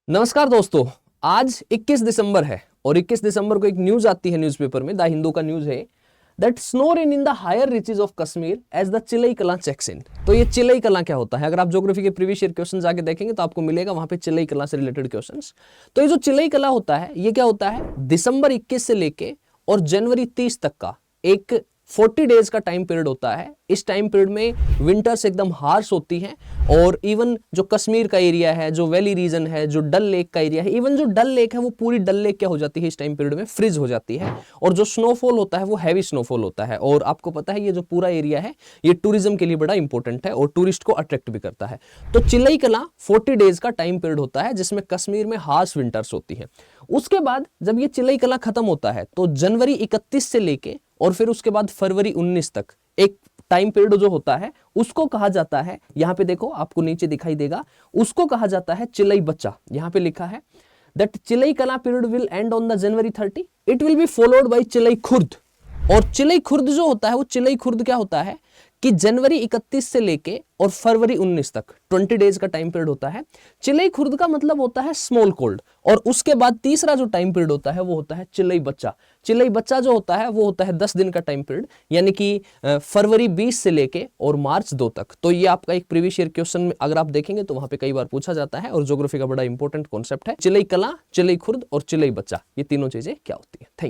नमस्कार दोस्तों। आज 21 दिसंबर है और 21 दिसंबर को एक न्यूज आती है न्यूज़पेपर में। द हिंदू का न्यूज है that snow rain in the higher reaches of Kashmir as the Chillai Kalan checks इन। तो ये चिलई कला क्या होता है? अगर आप ज्योग्राफी के प्रीवियस ईयर क्वेश्चन जाके देखेंगे तो आपको मिलेगा वहां पे चिलई कला से रिलेटेड क्वेश्चंस। तो ये जो चिलई कला होता है ये क्या होता है? दिसंबर 21 से लेके और जनवरी 30 तक का एक 40 डेज का टाइम पीरियड होता है। इस टाइम पीरियड में विंटर्स एकदम हार्श होती हैं और इवन जो कश्मीर का एरिया है, जो वैली रीजन है, जो डल लेक का एरिया है, इवन जो डल लेक है वो पूरी डल लेक क्या हो जाती है इस टाइम पीरियड में? फ्रीज हो जाती है। और जो स्नोफॉल होता है वो हैवी स्नोफॉल होता है। और आपको पता है ये जो पूरा एरिया है ये टूरिज्म के लिए बड़ा इंपॉर्टेंट है और टूरिस्ट को अट्रैक्ट भी करता है। तो चिलई कला 40 डेज का टाइम पीरियड होता है जिसमें कश्मीर में हार्श विंटर्स होती है। उसके बाद जब ये चिलई कला खत्म होता है तो जनवरी 31 से लेके और फिर उसके बाद फरवरी 19 तक एक टाइम पीरियड जो होता है उसको कहा जाता है, यहां पे देखो आपको नीचे दिखाई देगा, उसको कहा जाता है चिलई बच्चा। यहां पे लिखा है that Chillai Kalan period will end on the January 30, it will be followed by Chillai Khurd. और चिलई खुर्द जो होता है वो चिलई खुर्द क्या होता है कि जनवरी 31 से लेके और फरवरी 19 तक 20 डेज का टाइम पीरियड होता है। चिलई खुर्द का मतलब होता है स्मॉल कोल्ड। और उसके बाद तीसरा जो टाइम पीरियड होता है वो होता है चिलई बच्चा। चिलई बच्चा जो होता है वो होता है 10 दिन का टाइम पीरियड, यानी कि फरवरी 20 से लेके और मार्च 2 तक। तो ये आपका एक प्रीवियस ईयर क्वेश्चन में अगर आप देखेंगे तो वहां पे कई बार पूछा जाता है और ज्योग्राफी का बड़ा इंपॉर्टेंट कॉन्सेप्ट है। चिलई कला, चिलई खुर्द और चिलई बच्चा, ये तीनों चीजें क्या होती है? थैंक